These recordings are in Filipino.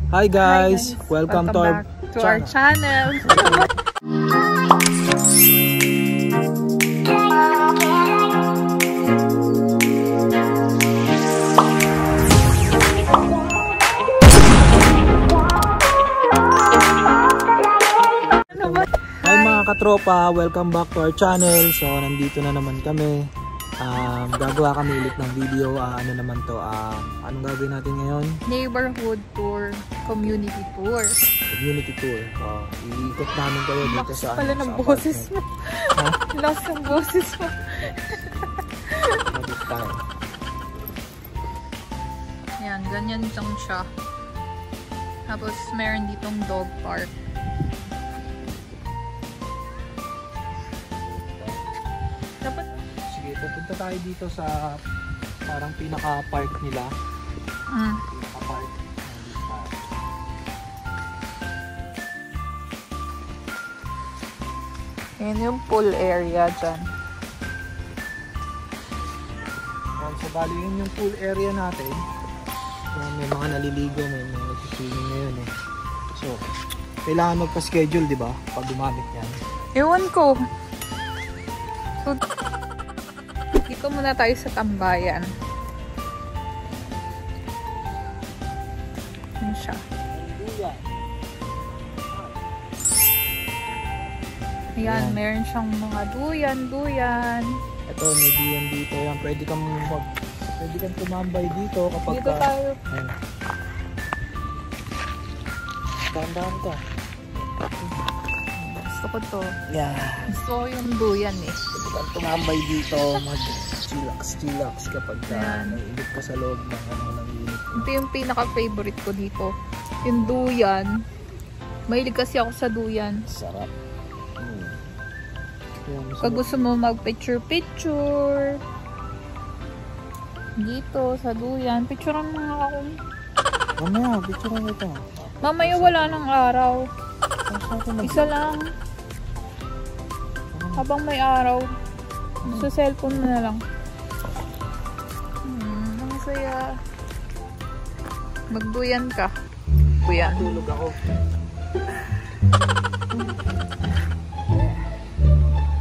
Hi guys! Welcome to our channel. Hi mga katropa! Welcome back to our channel. So nandito na naman kami. Gagawa kami ulit ng video. Ano naman to? Anong gagawin natin ngayon? Neighborhood tour, community tour. Community tour. Iikot namin kayo dito sa pala ng boses mo. Lakas ng boses mo. Yan, ganyan lang siya. Tapos meron ditong dog park. Pupunta tayo dito sa parang pinaka-park nila. Pinaka-park. Yan yung pool area dyan. Yan, so bali yun yung pool area natin. So, may mga naliligo, may mga nagsisiming ngayon eh. So, kailangan magpa-schedule, di ba? Pag gumamit yan. Ewan ko. So, dito muna tayo sa tambayan. Yan siya. Ayan, meron siyang mga duyan. Ito, may duyan dito. Yan, pwede kang tumambay dito kapag dito tayo. Dahan-dahan ka. Gusto ko to. Yeah. Gusto ko yung duyan eh. Pwede kang tumambay dito, mag-chillax kapag naiinit ka sa loob ng init. Ito yung pinaka-favorite ko dito. Yung duyan. Mahilig kasi ako sa duyan. Sarap. Pag gusto mo mag-picture dito sa duyan, picturean mo nga ako. Mamaya, picturean mo ito. Mamaya wala ng araw. Isa lang. Habang may araw, sa cellphone mo na lang. Ang saya. Magduyan ka. Duyan. Tulog ako.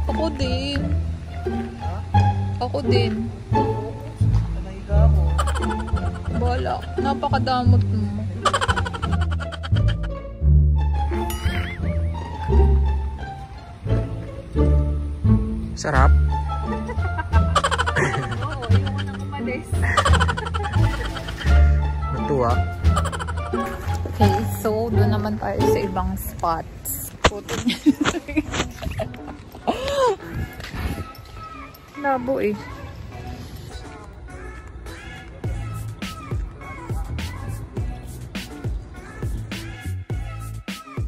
Ako din. Ako din. Naiga ako. Bala. Napakadamot mo. Sarap. Oo, yung unang umalis. Natuwa. Okay, so doon naman tayo sa ibang spots. Photo niya. Labo eh.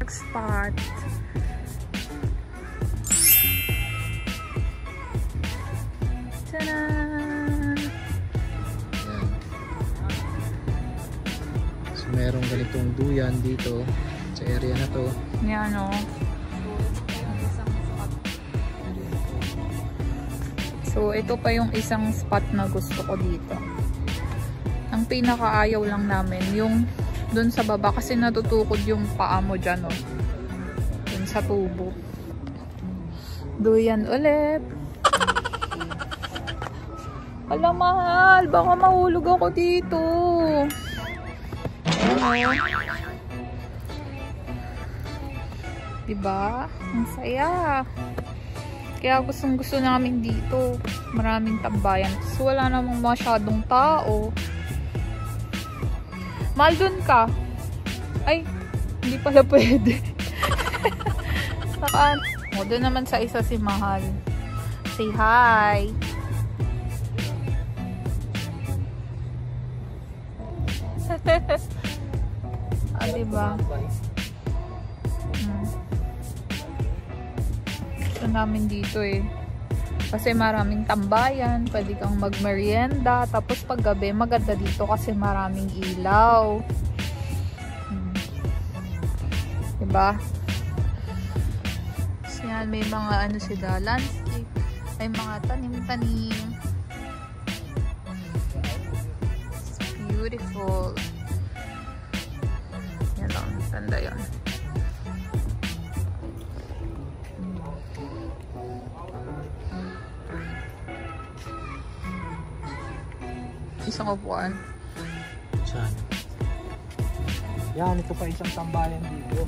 Spot. Tanan! So merong ganitong duyan dito sa area na to. Yan o. So ito pa yung isang spot na gusto ko dito. Ang pinakaayaw lang namin yung dun sa baba kasi natutukod yung paa mo dyan o. Dun sa tubo. Duyan ulit. Alam, mahal, baka mahulog ako dito. Diba? Ang saya. Kaya gusto namin dito. Maraming tambayan. Kasi wala namang masyadong tao. Mahal, dun ka. Ay, hindi pala pwede. Saka, doon naman sa isa si Mahal. Say hi. Diba? Gusto namin dito eh. Kasi maraming tambayan. Pwede kang magmerienda. Tapos pag gabi, maganda dito kasi maraming ilaw. Diba? So yan, may mga ano sila, landscape. May mga tanim-tanim. It's beautiful. Ganda yun. Isang upuan. Saan? Yan, ito pa isang tambayan dito.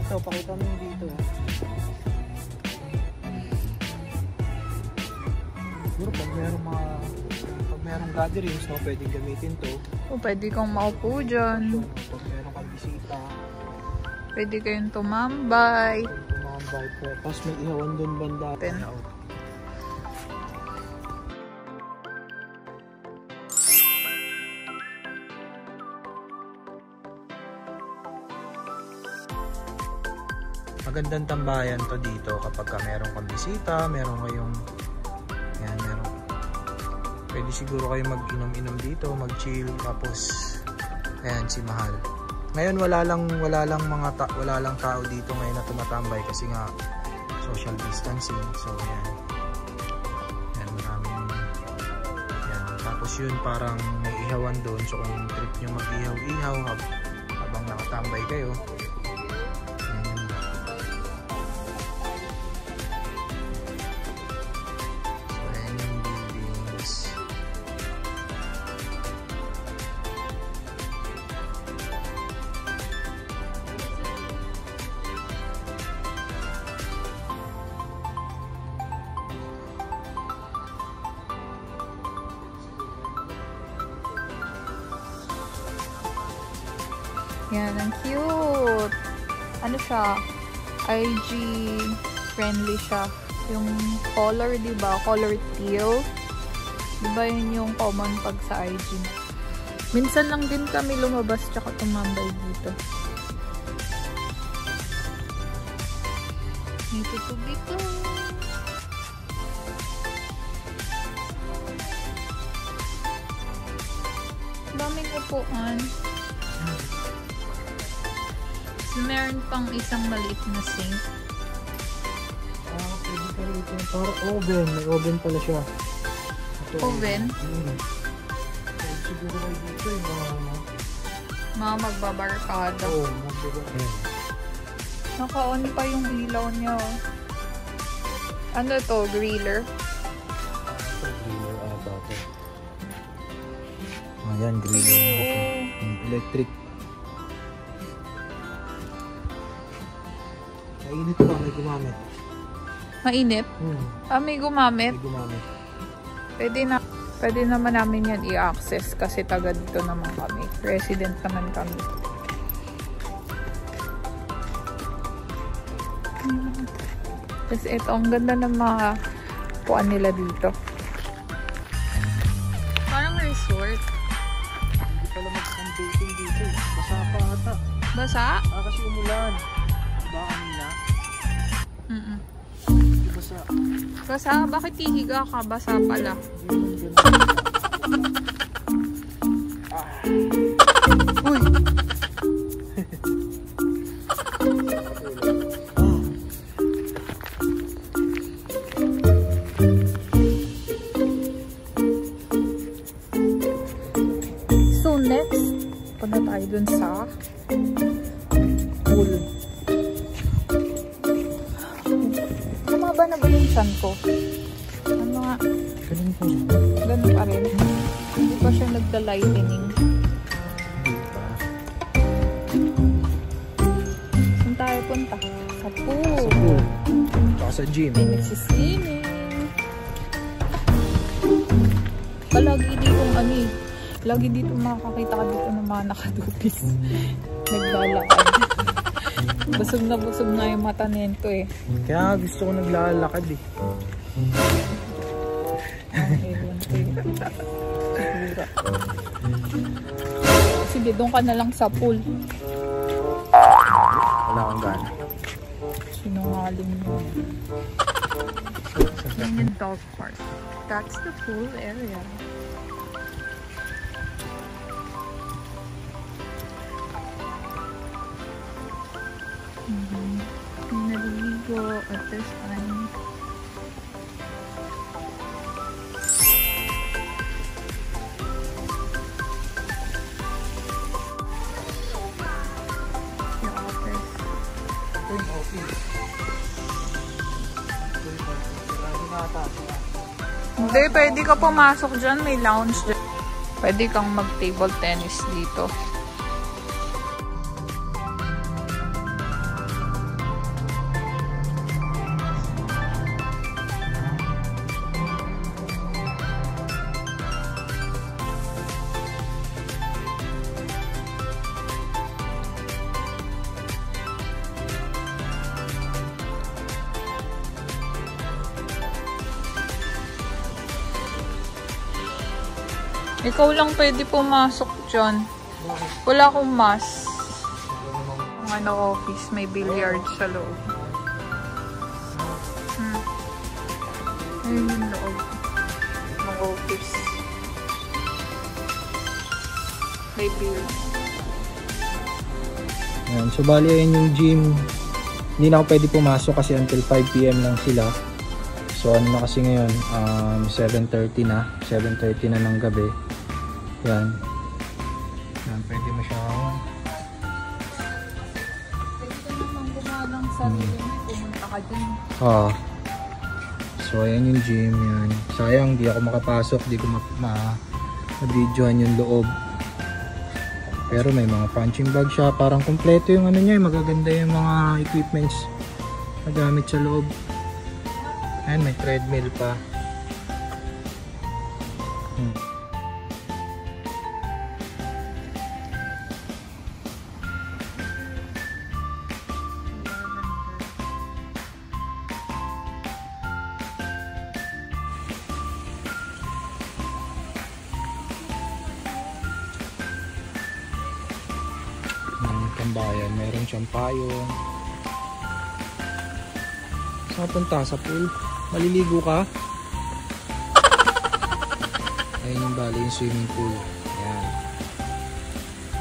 Ito, pakita mo yung dito. Siguro pag merong gatherings, no, pwedeng gamitin to. O, pwede kang maupo dyan. Pag meron kang bisita, Pwede kayong tumambay. tumambay po. Tapos may ihawan doon banda. Magandang tambayan to dito kapag ka meron kang bisita, meron kayong pwede siguro kayo mag-inom-inom dito, mag-chill, tapos ayan si Mahal. Ngayon wala lang tao dito ngayon na tumatambay kasi nga social distancing. So ayan. Ayan, maraming ayan. Tapos yun parang may ihawan doon. So kung trip nyo mag-ihaw-ihaw habang nakatambay kayo. Ayan. So ayan yung buildings. Yan, ang cute. Ano siya? IG friendly siya. Yung color, diba? Color teal. Diba yun yung common pag sa IG? Minsan lang din kami lumabas tsaka tumambay dito. May tubig ko. Daming upuan. So, meron pang isang maliit na sink. Pwede pa rito. Parang oven. May oven pala siya. Ito, Oven? Pwede siguro kayo dito Mga magbabarkada. Oo, magbabarkada. Naka-on pa yung ilaw niya. Oh. Ano to? Griller? Griller ata ito. Ayan, griller. Electric. Mainit pa, may gumamit. Mainit? May gumamit? May gumamit. Pwede naman namin yan i-access kasi taga dito naman kami. Resident naman kami. Tapos ito, ang ganda ng mga puan nila dito. Parang resort. Hindi pala mag-sunbathing dito. Basa pa ata. Basa? Kasi umulan. Ba kanina? Hindi basa. Basa? Bakit hihiga ka? Basa pala. Uy! So next, punta tayo dun sa pool. Tumaba na ba yung chan ko? Ano nga? Ganun po. Ganun pa rin. Hindi pa siya nagda-lightening. Saan tayo punta? Sa pool. Sa pool. Tsaka sa gym. May nagsiswimming. Palagi ditong lagi dito makakakita ka dito ng mga nakadupis. Naglalakad. Busog na yung mata nito eh. Kaya gusto ko naglalakad eh. Sige, doon ka na lang sa pool. Wala kang gana. Sinungaling mo. Yan yung dog park. That's the pool area. May naliligo at this time. yata sila. Hindi, pwede ka pumasok dyan. May lounge dyan. Pwede kang mag-table tennis dito. Ikaw lang pwede pumasok dyan. Wala akong mas. Ang office, may billiard sa loob. Ayun yung loob ng office. May billiard. Ayan, so bali ayan yung gym. Hindi na ako pwede pumasok kasi until 5 PM lang sila. So ano na kasi ngayon, 7:30 na. 7:30 na ng gabi. Yan. Yan, pwede mo siya. Pwede ka naman gumalang sa pumunta ka din. So ayan yung gym. Yan. Sayang, di ako makapasok. Di ko ma-videoan yung loob. Pero may mga punching bag siya. Parang kompleto yung ano niya. Magaganda yung mga equipments na gamit sa loob. Ayan, may treadmill pa. Tambayan, meron siyang payong. Saan punta? Sa pool? Maliligo ka? Ayun yung bali yung swimming pool. Ayan.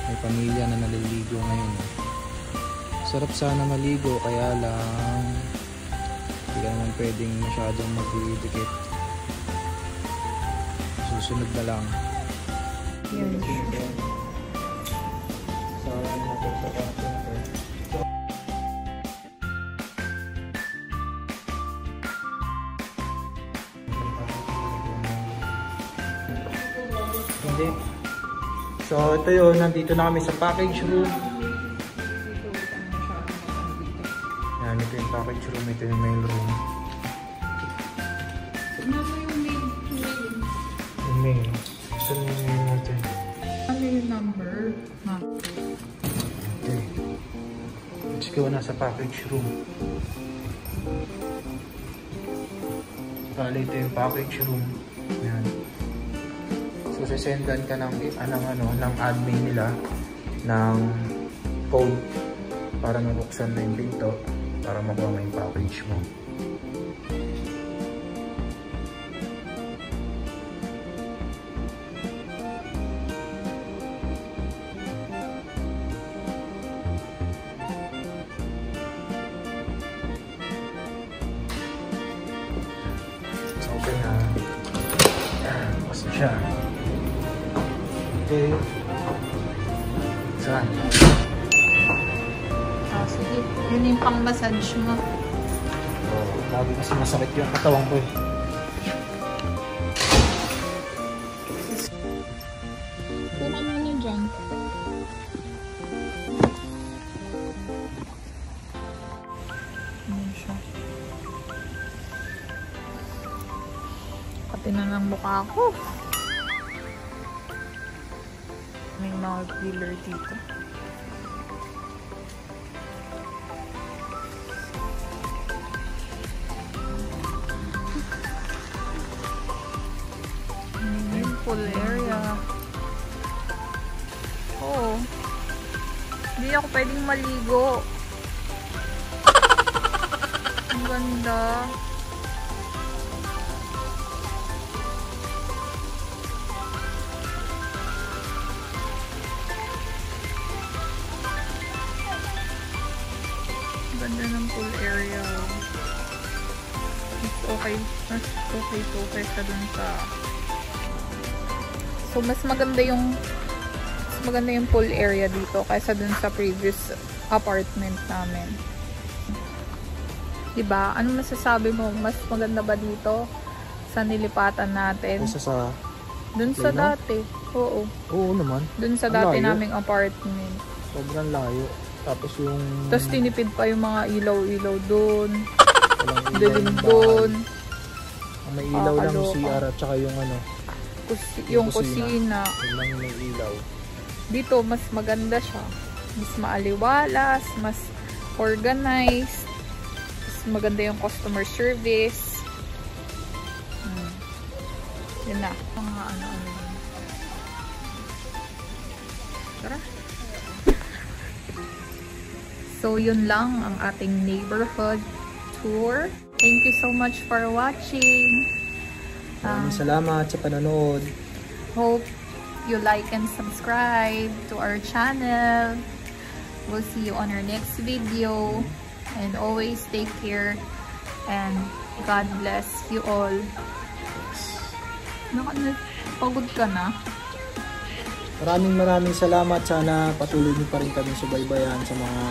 May pamilya na naliligo ngayon. Sarap sana maligo, kaya lang hindi ka naman pwedeng masyadong magdidikit. Susunod na lang. Yan. So ito yun, nandito na kami sa package room. Yan, ito yung package room, ito yung mail room. Yung mail. Saan yung mail natin? Ano yung number? Okay. Let's go na sa package room. Bali, ito yung package room. Yan. So, sasendan ka ng admin nila ng code para mabuksan na yung pinto para makuha mo yung package mo. So, okay na. Basta siya. Okay. Saan? Sige. Yun yung pang-massage mo. Lagi kasi masakit yung katawan ko eh. Kung ano na dyan. Ano siya? Pati na ng mukha ko. May mga dealer dito. Pool area. Oh. Hindi ako pwedeng maligo. Ang ganda. Ganda ng pool area. It's okay. Mas okay to kaysa dun sa... So, mas maganda yung pool area dito kaysa dun sa previous apartment namin. Diba? Ano masasabi mo? Mas maganda ba dito sa nilipatan natin? Isa sa... Dun sa Plano? dati. Oo. Oo naman. Dun sa Ang dati layo. naming apartment. Sobrang layo. Tapos yung... Tapos tinipid pa yung mga ilaw-ilaw dun. walang ilaw Dilim ng bahay. dun. Ang may ilaw lang yung Nakakaloka. CR at saka yung ano. Yung kusina. Yun lang yung may ilaw. Dito, mas maganda siya. Mas maaliwalas, mas organized. Mas maganda yung customer service. Yun na. Mga ano-ano. Tara. So, yun lang ang ating neighborhood tour. Thank you so much for watching. Maraming salamat sa panonood. Hope you like and subscribe to our channel. We'll see you on our next video. And always take care. And God bless you all. Pagod ka na? Maraming salamat. Sana patuloy niyo pa rin kami subaybayan sa mga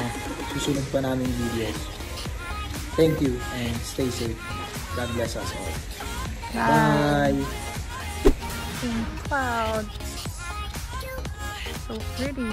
susunod pa naming videos. Thank you and stay safe. God bless us all. Bye! Pink clouds. So pretty.